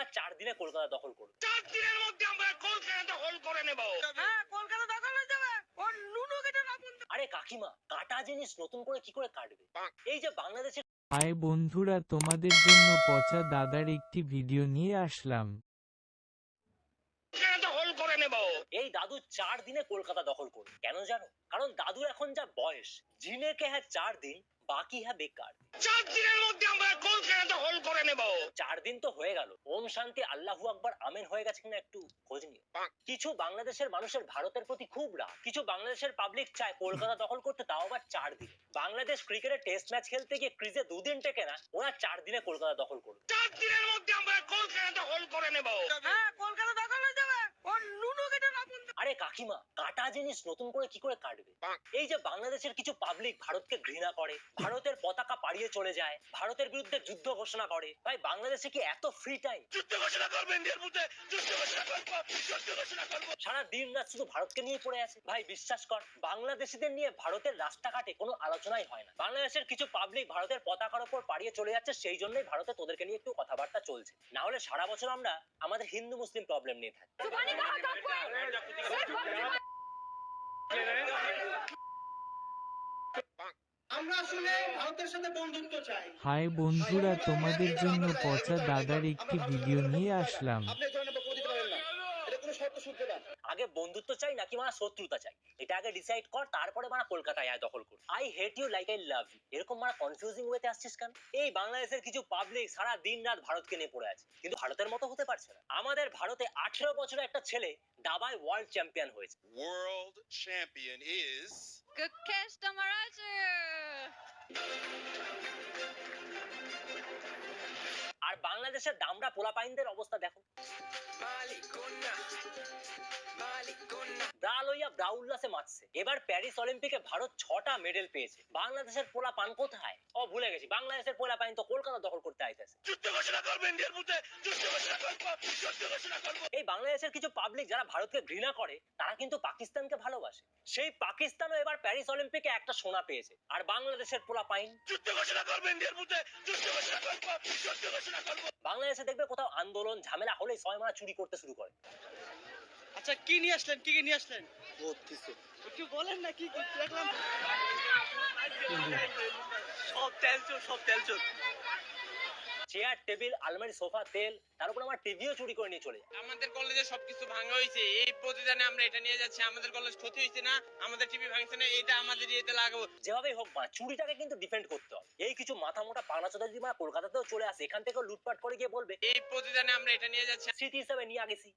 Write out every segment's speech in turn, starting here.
ওরা 4 দিনে কলকাতা দখল করবে। 4 দিনের মধ্যে আমরা কলকাতা দখল করে নেব। হ্যাঁ, কলকাতা দখল হয়ে যাবে। ওর নুনু কেটে না বন্ধ। আরে কাকিমা, কাটা জিনিস নতুন করে কি করে কাটবে? এই যে বাংলাদেশের হাই বন্ধুরা, তোমাদের জন্য পচা দাদার একটি ভিডিও নিয়ে আসলাম। কলকাতা দখল করে নেব। এই দাদু 4 দিনে কলকাতা দখল করবে। কেন জানো? কারণ দাদুর এখন যা বয়স, জিনে কে হ্যাঁ 4 দিন, বাকি হ্যাঁ বেকার। 4 দিনের মধ্যে আমরা কলকাতা দখল করে নেব। 4 দিন তো হয়ে গেল, ওম শান্তি আল্লাহু আকবার আমেন হয়ে গেছে কিনা একটু খোঁজ নিও। কিছু বাংলাদেশের মানুষের ভারতের প্রতি খুব রাগ। কিছু বাংলাদেশের পাবলিক চায় কলকাতা দখল করতে, তাও আবার 4 দিন। বাংলাদেশ ক্রিকেটের টেস্ট ম্যাচ খেলতে গিয়ে ক্রিজে 2 দিন টেকে না, ওরা 4 দিনে কলকাতা দখল করবে। 4 দিনের মধ্যে আমরা কলকাতা দখল করে নেব। হ্যাঁ, কলকাতা দখল হয়ে যাবে। ওর নুনু কেটে না বন্ধ। আরে কাকিমা, কাটা জিনিস নতুন করে কি করে কাটবে? এই যে বাংলাদেশের কিছু পাবলিক ভারতকে ঘৃণা করে, ভারতের পতাকা পাড়িয়ে চলে যায়, ভারতের বিরুদ্ধে যুদ্ধ ঘোষণা করে, ভাই বাংলাদেশে কি এত ফ্রি টাইম? যুদ্ধ ঘোষণা করব, ইন্ডিয়ার বিরুদ্ধে যুদ্ধ ঘোষণা করব, যুদ্ধ ঘোষণা করব। সারা দিন রাত শুধু ভারতকে নিয়ে পড়ে আছে। ভাই বিশ্বাস কর, বাংলাদেশিদের নিয়ে ভারতের রাস্তাঘাটে কোনো আলোচনাই হয় না। বাংলাদেশের কিছু পাবলিক ভারতের পতাকার উপর পাড়িয়ে চলে যাচ্ছে, সেই জন্যই ভারতে তোদেরকে নিয়ে একটু কথাবার্তা চলছে। না হলে সারা বছর আমরা আমাদের হিন্দু মুসলিম প্রবলেম নিয়ে থাকি। আমরা আসলে ভারতের সাথে বন্ধুত্ব চাই। হাই বন্ধুরা, তোমাদের জন্য পচা দাদার একটি ভিডিও নিয়ে আসলাম। আপনি এই ধরনের বক্তব্য দিতে পারেন না। এটা কোনো শর্ত শুনতে না। আগে বন্ধুত্ব চাই নাকি মানে শত্রুতা চাই, এটা আগে ডিসাইড কর, তারপরে মানে কলকাতায় আয় দখল কর। I hate you like I love you, এরকম মানে কনফিউজিং ওয়েতে আসছিস কেন? এই বাংলাদেশের কিছু পাবলিক সারা দিন রাত ভারতকে নিয়ে পড়ে আছে, কিন্তু ভারতের মতো হতে পারছে না। আমাদের ভারতে 18 বছরের একটা ছেলে দাবায় ওয়ার্ল্ড চ্যাম্পিয়ন হয়েছে। World champion is Kukesta Maraja! আর বাংলাদেশের দামড়া পোলাপাইনদের অবস্থা দেখো। ব্রা লইয়া ব্রা উল্লাসে মারছে। এবার প্যারিস অলিম্পিকে ভারত 6টা মেডেল পেয়েছে, বাংলাদেশের পোলাপান কোথায়? ও ভুলে গেছি, বাংলাদেশের পোলাপাইন তো কলকাতা দখল করতে আইতেছে। যুদ্ধ ঘোষণা করব, ইন্ডিয়ার বিরুদ্ধে যুদ্ধ ঘোষণা করব, যুদ্ধ ঘোষণা করব। এই বাংলাদেশের কিছু পাবলিক যারা ভারতকে ঘৃণা করে, তারা কিন্তু পাকিস্তানকে ভালোবাসে। সেই পাকিস্তানও এবার প্যারিস অলিম্পিকে একটা সোনা পেয়েছে, আর বাংলাদেশের পোলাপাইন যুদ্ধ ঘোষণা করব, ইন্ডিয়ার বিরুদ্ধে যুদ্ধ ঘোষণা করব, যুদ্ধ ঘোষণা করব। বাংলাদেশে দেখবে কোথাও আন্দোলন ঝামেলা হলেই সবাই মারা চুরি করতে শুরু করে। আচ্ছা, কি নিয়ে আসলেন? কি নিয়ে আসলেন? একটু বলেন না, কি কি দেখলাম? সব তেলচোর, সব তেলচোর। চেয়ার টেবিল আলমারি সোফা তেল, তার উপর আমার টিভিও চুরি করে নিয়ে চলে যায়। আমাদের কলেজে সবকিছু ভাঙা হয়েছে, এই প্রতিদানে আমরা এটা নিয়ে যাচ্ছি। আমাদের কলেজ ক্ষতি হয়েছে না, আমাদের টিভি ভাঙছে না, এটা আমাদের ইয়েতে লাগাবো। যেভাবেই হোক মানে চুরিটাকে কিন্তু ডিফেন্ড করতে হবে। এই কিছু মাথা মোটা পাগলাচোদা যদি মানে কলকাতাতেও চলে আসে, এখান থেকেও লুটপাট করে গিয়ে বলবে এই প্রতিদানে আমরা এটা নিয়ে যাচ্ছি। স্মৃতি হিসাবে নিয়ে গেছি।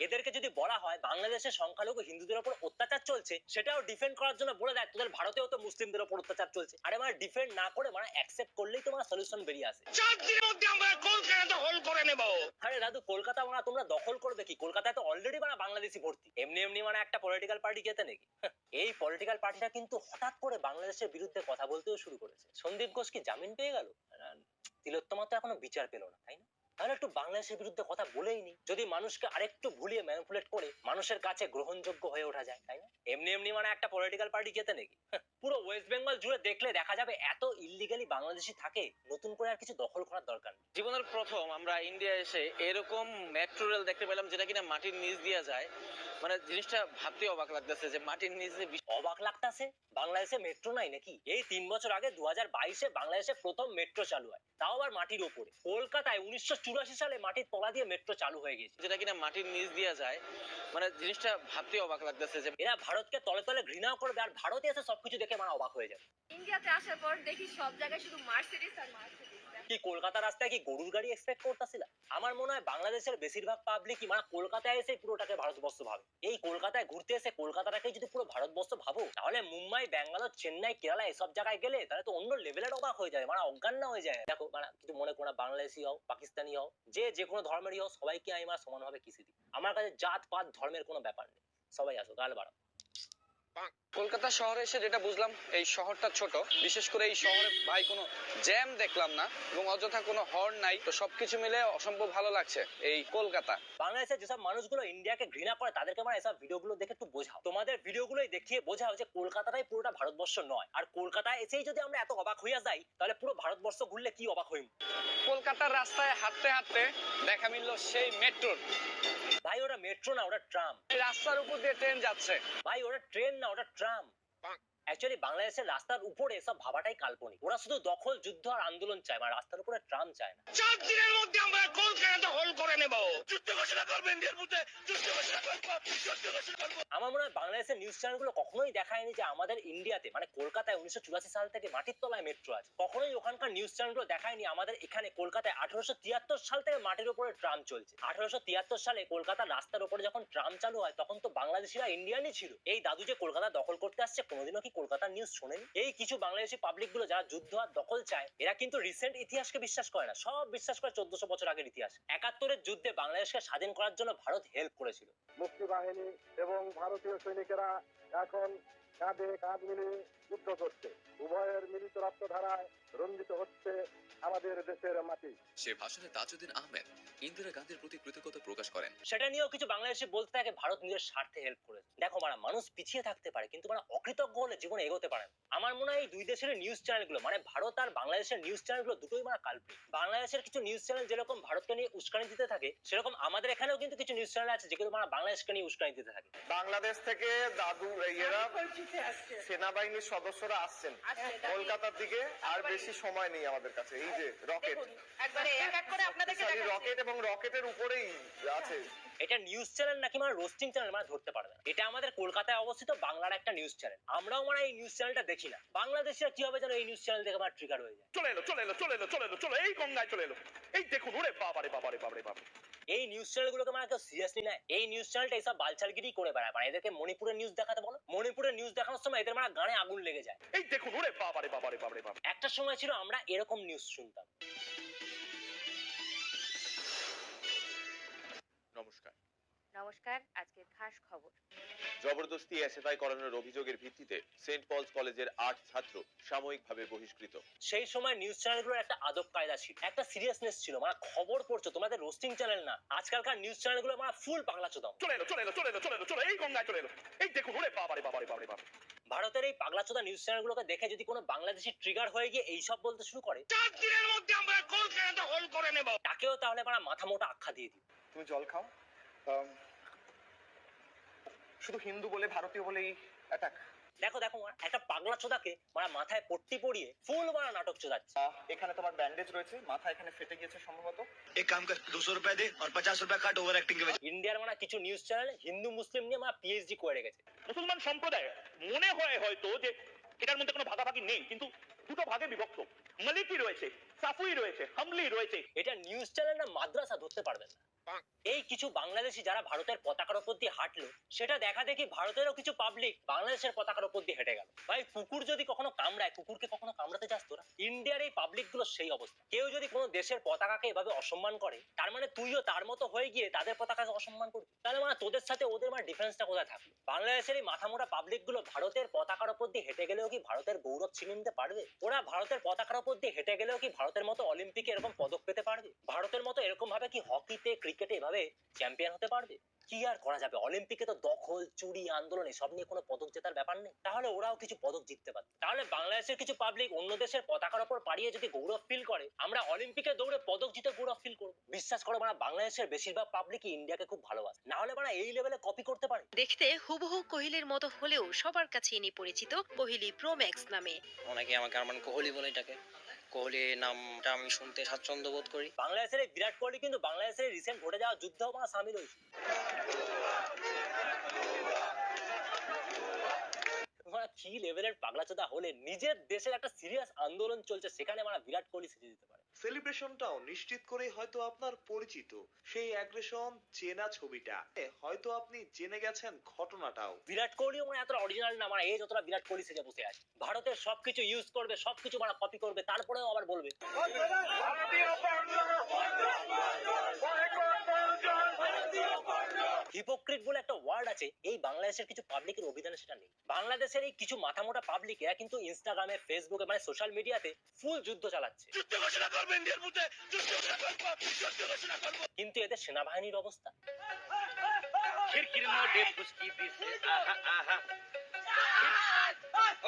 এদেরকে যদি বলা হয় বাংলাদেশের সংখ্যালঘু হিন্দুদের উপর অত্যাচার চলছে, সেটাও ডিফেন্ড করার জন্য বলে দেয় তোদের ভারতেও তো মুসলিমদের উপর অত্যাচার চলছে। আরে মানে ডিফেন্ড না করে মানে অ্যাকসেপ্ট করলেই তোমার সলিউশন বেরিয়ে আসে। 4 দিনের মধ্যে আমরা কলকাতা দখল করে নেব। আরে দাদু, কলকাতা মানে তোমরা দখল করবে কি? কলকাতায় তো অলরেডি মানে বাংলাদেশি ভর্তি। এমনি এমনি মানে একটা পলিটিক্যাল পার্টি যেতে নাকি? এই পলিটিক্যাল পার্টিটা কিন্তু হঠাৎ করে বাংলাদেশের বিরুদ্ধে কথা বলতেও শুরু করেছে। সন্দীপ ঘোষ কি জামিন পেয়ে গেল? তিলোত্তমা তো এখনো বিচার পেল না, তাই না? তাহলে একটু বাংলাদেশের বিরুদ্ধে কথা বলেই নি, যদি মানুষকে আরেকটু ভুলিয়ে ম্যানিপুলেট করে মানুষের কাছে গ্রহণযোগ্য হয়ে ওঠা যায়, তাই না? এমনি এমনি মানে একটা পলিটিক্যাল পার্টি যেতে নাকি? পুরো ওয়েস্ট বেঙ্গল জুড়ে দেখলে দেখা যাবে এত ইল্লিগালি বাংলাদেশি থাকে, নতুন করে আর কিছু দখল করার দরকার নেই। জীবনের প্রথম আমরা ইন্ডিয়া এসে এরকম মেট্রো রেল দেখতে পেলাম, যেটা কিনা মাটির নিচ দিয়ে যায়। মানে জিনিসটা ভাবতে অবাক লাগতেছে যে মাটির নিচে অবাক লাগতাছে, বাংলাদেশে মেট্রো নাই নাকি? এই 3 বছর আগে 2022-এ বাংলাদেশে প্রথম মেট্রো চালু হয়, তাও আবার মাটির উপরে। কলকাতায় 1984 সালে মাটির তলা দিয়ে মেট্রো চালু হয়ে গেছে, যেটা কিনা মাটির নিচ দিয়ে যায়। মানে জিনিসটা ভাবতে অবাক লাগতেছে যে এরা ভারতকে তলে তলে ঘৃণাও করবে, আর ভারতে এসে সবকিছু দেখে মানে অবাক হয়ে যাবে। ইন্ডিয়াতে আসার পর দেখি সব জায়গায় শুধু মার্সিডিজ আর মার্সিডিজ। কি কলকাতা রাস্তায় কি গরুর গাড়ি এক্সপেক্ট করতেছিলা? আমার মনে হয় বাংলাদেশের বেশিরভাগ পাবলিকই মানে কলকাতায় এসে পুরোটাকে ভারতবর্ষ ভাবে। এই কলকাতায় ঘুরতে এসে কলকাতাটাকে যদি পুরো ভারতবর্ষ ভাবো, তাহলে মুম্বাই, ব্যাঙ্গালোর, চেন্নাই, কেরালা এসব জায়গায় গেলে তাহলে তো অন্য লেভেলের অবাক হয়ে যায়, মানে অজ্ঞান না হয়ে যায়। দেখো মানে কিছু মনে করো না, বাংলাদেশি হও, পাকিস্তানি হও, যে কোনো ধর্মেরই হও, সবাইকে আমি মানে সমানভাবে কিসি দিই। আমার কাছে জাত পাত ধর্মের কোনো ব্যাপার নেই, সবাই আসো, গাল বাড়াও। কলকাতা শহরে এসে যেটা বুঝলাম, এই শহরটা ছোট, বিশেষ করে এই শহরে ভাই কোনো জ্যাম দেখলাম না এবং অযথা কোনো হর্ন নাই, তো সবকিছু মিলে অসম্ভব ভালো লাগছে এই কলকাতা। বাংলাদেশের যেসব মানুষগুলো ইন্ডিয়াকে ঘৃণা করে তাদেরকে মানে এসব ভিডিওগুলো দেখে একটু বোঝাও, তোমাদের ভিডিওগুলোই দেখিয়ে বোঝাও যে কলকাতাটাই পুরোটা ভারতবর্ষ নয়। আর কলকাতায় এসেই যদি আমরা এত অবাক হইয়া যাই তাহলে পুরো ভারতবর্ষ ঘুরলে কি অবাক হইম। কলকাতার রাস্তায় হাঁটতে হাঁটতে দেখা মিলল সেই মেট্রোর। ভাই ওটা মেট্রো না, ওটা ট্রাম। এই রাস্তার উপর দিয়ে ট্রেন যাচ্ছে। ভাই ওটা ট্রেন না, ওটা ট্রাম। অ্যাকচুয়ালি বাংলাদেশের রাস্তার উপরে এসব ভাবাটাই কাল্পনিক। ওরা শুধু দখল, যুদ্ধ আর আন্দোলন চায়, মানে রাস্তার উপরে ট্রাম চায় না। 4 দিনের মধ্যে আমরা কলকাতা দখল করে নেব। যুদ্ধ ঘোষণা করবে ইন্ডিয়ার বিরুদ্ধে, যুদ্ধ ঘোষণা করব, যুদ্ধ ঘোষণা করব। আমার মনে হয় বাংলাদেশের নিউজ চ্যানেলগুলো কখনোই দেখায়নি যে আমাদের ইন্ডিয়াতে মানে কলকাতায় 1984 সাল থেকে মাটির তলায় মেট্রো আছে। কখনোই ওখানকার নিউজ চ্যানেলগুলো দেখায়নি আমাদের এখানে কলকাতায় 1873 সাল থেকে মাটির উপরে ট্রাম চলছে। 1873 সালে কলকাতার রাস্তার উপরে যখন ট্রাম চালু হয় তখন তো বাংলাদেশিরা ইন্ডিয়ানই ছিল। এই দাদু যে কলকাতা দখল করতে আসছে কোনোদিনও কি কলকাতার নিউজ শোনেনি? এই কিছু বাংলাদেশি পাবলিক গুলো যারা যুদ্ধ আর দখল চায় এরা কিন্তু রিসেন্ট ইতিহাসকে বিশ্বাস করে না, সব বিশ্বাস করে 1400 বছর আগের ইতিহাস। 71-এর যুদ্ধে বাংলাদেশকে স্বাধীন করার জন্য ভারত হেল্প করেছিল। মুক্তিবাহিনী এবং ভারতীয় সৈনিকেরা এখন কাঁধে কাঁধ মিলিয়ে যুদ্ধ করছে। উভয়ের মিলিত রক্তধারায় রঞ্জিত হচ্ছে আমাদের দেশের মাটি। সে ভাষণে তাজউদ্দিন আহমেদ ইন্দিরা গান্ধীর প্রতি কৃতজ্ঞতা প্রকাশ করেন। সেটা নিয়েও কিছু বাংলাদেশি বলতে থাকে ভারত নিজের স্বার্থে হেল্প করেছে। দেখো মানে মানুষ পিছিয়ে থাকতে পারে কিন্তু মানে অকৃতজ্ঞ হলে জীবনে এগোতে পারে না। আমার মনে হয় এই দুই দেশের নিউজ চ্যানেলগুলো মানে ভারত আর বাংলাদেশের নিউজ চ্যানেলগুলো দুটোই মানে কালপ্রিট। বাংলাদেশের কিছু নিউজ চ্যানেল যেরকম ভারতকে নিয়ে উস্কানি দিতে থাকে সেরকম আমাদের এখানেও কিন্তু কিছু নিউজ চ্যানেল আছে যেগুলো মানে বাংলাদেশকে নিয়ে উস্কানি দিতে থাকে। বাংলাদেশ থেকে দাদু এরা সেনাবাহিনীর সদস্যরা আসছেন কলকাতার দিকে, আর বেশি সময় নেই আমাদের কাছে। এই যে রকেট, একবারে এক এক করে আপনাদেরকে রকেট এবং রকেটের উপরেই আছে। এটা নিউজ চ্যানেল নাকি মানে রোস্টিং চ্যানেল মানে ধরতে পারবে না। এটা আমাদের কলকাতায় অবস্থিত বাংলার একটা নিউজ চ্যানেল। আমরাও মানে এই নিউজ চ্যানেলটা দেখি না। বাংলাদেশিরা কি হবে যেন এই নিউজ চ্যানেল দেখে আমার ট্রিগার হয়ে যায়। চলে এলো, চলে এলো, চলে এলো, চলে এলো, চলে এই গঙ্গায় চলে এলো। এই দেখুন, ওরে বাবারে বাবারে বাবারে বাবা। এই নিউজ চ্যানেলগুলোকে মানে কেউ সিরিয়াসলি নেয়? এই নিউজ চ্যানেলটা এইসব বালচালগিরি করে বেড়ায়। মানে এদেরকে মণিপুরের নিউজ দেখাতে বলো, মণিপুরের নিউজ দেখানোর সময় এদের মানে গানে আগুন লেগে যায়। এই দেখুন, ওরে বাবারে বাবারে বাবারে বাবা। একটা সময় ছিল আমরা এরকম নিউজ শুনতাম। নমস্কার। নমস্কার, আজকের খাস খবর। জবরদস্তি এসএফআই করানোর অভিযোগের ভিত্তিতে সেন্ট পলস কলেজের 8 ছাত্র সাময়িকভাবে বহিষ্কৃত। সেই সময় নিউজ চ্যানেলগুলোর একটা আদব কায়দা ছিল, একটা সিরিয়াসনেস ছিল। মানে খবর পড়ছো, তোমাদের রোস্টিং চ্যানেল না। আজকালকার নিউজ চ্যানেলগুলো মানে ফুল পাগলা চোদাও। চলে এলো, চলে এলো, চলে এলো, চলে এলো, চলে এই গঙ্গায় চলে এলো। এই দেখুন, ওরে বাবারে বাবারে বাবারে বাবা। ভারতের এই পাগলা চোদা নিউজ চ্যানেলগুলোকে দেখে যদি কোনো বাংলাদেশি ট্রিগার হয়ে গিয়ে এইসব বলতে শুরু করে 4 দিনের মধ্যে আমরা কলকাতা দখল করে নেব। তাকেও তাহলে মানে মাথা মোটা আখ্যা দিয়ে দিই। তুমি জল খাও। শুধু হিন্দু বলে ভারতীয় বলেই অ্যাটাক। দেখো দেখো একটা পাগলা চোদাকে মানে মাথায় পট্টি পরিয়ে ফুল বানা নাটক চোদাচ্ছে। এখানে তোমার ব্যান্ডেজ রয়েছে, মাথা এখানে ফেটে গিয়েছে সম্ভবত। एक काम कर, 200 रुपए दे और 50 रुपए काट ओवर एक्टिंग के वजह। ইন্ডিয়ার মানে কিছু নিউজ চ্যানেল হিন্দু মুসলিম নিয়ে মানে পিএইচডি করে রেখেছে। মুসলমান সম্প্রদায় মনে হয় হয়তো যে এটার মধ্যে কোনো ভাগাভাগি নেই, কিন্তু দুটো ভাগে বিভক্ত। মালিকি রয়েছে, সাফুই রয়েছে, হামলি রয়েছে। এটা নিউজ চ্যানেল না মাদ্রাসা ধরতে পারবেন না। এই কিছু বাংলাদেশি যারা ভারতের পতাকার উপর দিয়ে হাঁটলো সেটা দেখা দেখি ভারতেরও কিছু পাবলিক বাংলাদেশের পতাকার উপর দিয়ে হেঁটে গেল। ভাই কুকুর যদি কখনো কামড়ায়, কুকুরকে কখনো কামড়াতে যাস তোরা? ইন্ডিয়ার এই পাবলিক গুলো সেই অবস্থা। কেউ যদি কোনো দেশের পতাকাকে এভাবে অসম্মান করে তার মানে তুইও তার মতো হয়ে গিয়ে তাদের পতাকাকে অসম্মান করবি। তাহলে মানে তোদের সাথে ওদের মানে ডিফারেন্সটা কোথায় থাকলো? বাংলাদেশের এই মাথামোটা পাবলিক গুলো ভারতের পতাকার উপর দিয়ে হেঁটে গেলেও কি ভারতের গৌরব ছিনিয়ে নিতে পারবে? ওরা ভারতের পতাকার উপর দিয়ে হেঁটে গেলেও কি ভারতের মতো অলিম্পিকে এরকম পদক পেতে পারবে? ভারতের মতো এরকম ভাবে কি হকিতে ক্রিকেটে এভাবে চ্যাম্পিয়ন হতে পারবে? কি আর করা যাবে, অলিম্পিকে তো দখল চুরি আন্দোলন এসব নিয়ে কোনো পদক জেতার ব্যাপার নেই। তাহলে ওরাও কিছু পদক জিততে পারত। তাহলে বাংলাদেশের কিছু পাবলিক অন্য দেশের পতাকার উপর পাড়িয়ে যদি গৌরব ফিল করে, আমরা অলিম্পিকে দৌড়ে পদক জিতে গৌরব ফিল করবো। বিশ্বাস করো মানে বাংলাদেশের বেশিরভাগ পাবলিকই ইন্ডিয়াকে খুব ভালোবাসে, না হলে মানে এই লেভেলে কপি করতে পারে। দেখতে হুবহু কোহলির মতো হলেও সবার কাছে ইনি পরিচিত কোহলি প্রো ম্যাক্স নামে। অনেকে আমাকে আরমান কোহলি বলে ডাকে। কোহলি নামটা আমি শুনতে স্বাচ্ছন্দ্য বোধ করি। বাংলাদেশের এই বিরাট কোহলি কিন্তু বাংলাদেশের রিসেন্ট ঘটে যাওয়া যুদ্ধ মানে সামিল হয়েছে। কি লেভেলের পাগলাচোদা হলে নিজের দেশের একটা সিরিয়াস আন্দোলন চলছে সেখানে মানে বিরাট কোহলি সেজে দিতে পারে। সেলিব্রেশনটাও নিশ্চিত করে হয়তো আপনার পরিচিত সেই অ্যাগ্রেশন চেনা ছবিটা হয়তো আপনি জেনে গেছেন ঘটনাটাও। বিরাট কোহলিও মানে এতটা অরিজিনাল না, মানে এই যতটা বিরাট কোহলি সেজে বসে আছে। ভারতের সবকিছু ইউজ করবে, সবকিছু মানে কপি করবে, তারপরেও আবার বলবে কি হিপোক্রিট বলে একটা ওয়ার্ড আছে, এই বাংলাদেশের কিছু পাবলিকের অভিধানে সেটা নেই। বাংলাদেশের এই কিছু মাথামোটা পাবলিক এরা কিন্তু ইনস্টাগ্রামে, ফেসবুকে মানে সোশ্যাল মিডিয়াতে ফুল যুদ্ধ চালাচ্ছে, কিন্তু এদের সেনাবাহিনীর অবস্থা খিড়কির মোড়ে ফুসকি দিছে আহা আহা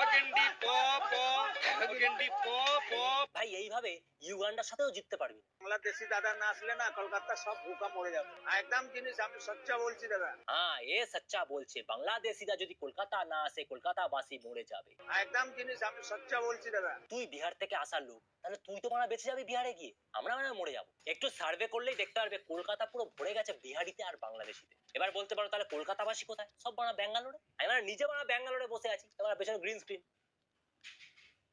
ওগেন্ডি প প ওগেন্ডি প প। ভাই এইভাবে ইউগান্ডার সাথেও জিততে পারবি না। বাংলাদেশি দাদা না আসলে না কলকাতা সব ভুকা মরে যাবে একদম জিনিস আমি সচ্চা বলছি দাদা হ্যাঁ এ সচ্চা বলছে, বাংলাদেশিরা যদি কলকাতা না আসে কলকাতাবাসী মরে যাবে একদম জিনিস আমি সচ্চা বলছি দাদা তুই বিহার থেকে আসার লোক, তাহলে তুই তো মানে বেঁচে যাবি বিহারে গিয়ে, আমরা মানে মরে যাবো। একটু সার্ভে করলেই দেখতে পারবে কলকাতা পুরো ভরে গেছে বিহারিতে আর বাংলাদেশিতে। এবার বলতে পারো তাহলে কলকাতাবাসী কোথায়? সব বানা ব্যাঙ্গালোরে। আমি মানে নিজে বানা ব্যাঙ্গালোরে বসে আছি, এবার পেছনে গ্রিন স্ক্রিন।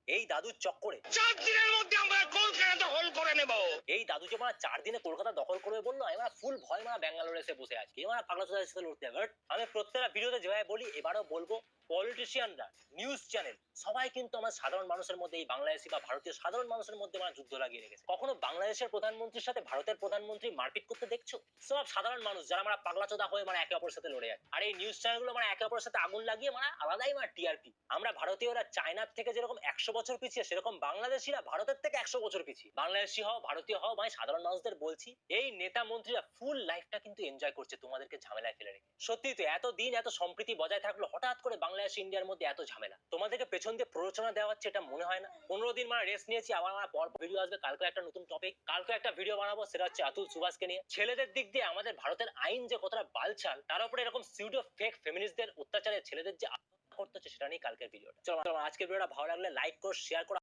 এই দাদুর চক্করে 4 দিনের মধ্যে আমরা কলকাতা দখল করে নেব। এই দাদু যে মানে 4 দিনে কলকাতা দখল করবে বললো, আমি মানে ফুল ভয় মানে ব্যাঙ্গালোরে এসে বসে আছি। এই মানে পাগলা চোদার সাথে লড়তে হবে। আমি প্রত্যেকটা ভিডিওতে যেভাবে বলি এবারও বলবো, পলিটিশিয়ানরা, নিউজ চ্যানেল সবাই কিন্তু আমার সাধারণ মানুষের মধ্যে, এই বাংলাদেশি বা ভারতীয় সাধারণ মানুষের মধ্যে মানে যুদ্ধ লাগিয়ে রেখেছে। কখনো বাংলাদেশের প্রধানমন্ত্রীর সাথে ভারতের প্রধানমন্ত্রী মারপিট করতে দেখছো? সব সাধারণ মানুষ যারা মানে পাগলা চোদা হয়ে মানে একে অপরের সাথে লড়ে যায়। আর এই নিউজ চ্যানেলগুলো মানে একে অপরের সাথে আগুন লাগিয়ে মানে আলাদাই মানে টিআরপি। আমরা ভারতীয়রা চায়নার থেকে যেরকম 100 বছর পিছিয়ে, সেরকম বাংলাদেশিরা ভারতের থেকে 100 বছর পিছিয়ে। বাংলাদেশি হও, ভারতীয় হও, মানে সাধারণ মানুষদের বলছি, এই নেতা মন্ত্রীরা ফুল লাইফটা কিন্তু এনজয় করছে তোমাদেরকে ঝামেলায় ফেলে রেখে। সত্যি তো এত দিন এত সম্প্রীতি বজায় থাকলো, হঠাৎ করে বাংলাদেশ ইন্ডিয়ার মধ্যে এত ঝামেলা। তোমাদেরকে পেছন দিয়ে প্ররোচনা দেওয়া হচ্ছে, এটা মনে হয় না? 15 দিন মানে রেস্ট নিয়েছি, আবার আমার পর ভিডিও আসবে। কালকে একটা নতুন টপিক, কালকে একটা ভিডিও বানাবো, সেটা হচ্ছে আতুল সুভাষকে নিয়ে। ছেলেদের দিক দিয়ে আমাদের ভারতের আইন যে কতটা বালছাল, তার উপরে এরকম সিউডো ফেক ফেমিনিস্টদের অত্যাচারে ছেলেদের যে করতে হচ্ছে, সেটা নিয়ে কালকের ভিডিওটা। চলো আজকের ভিডিওটা ভালো লাগলে লাইক করো, শেয়ার করো।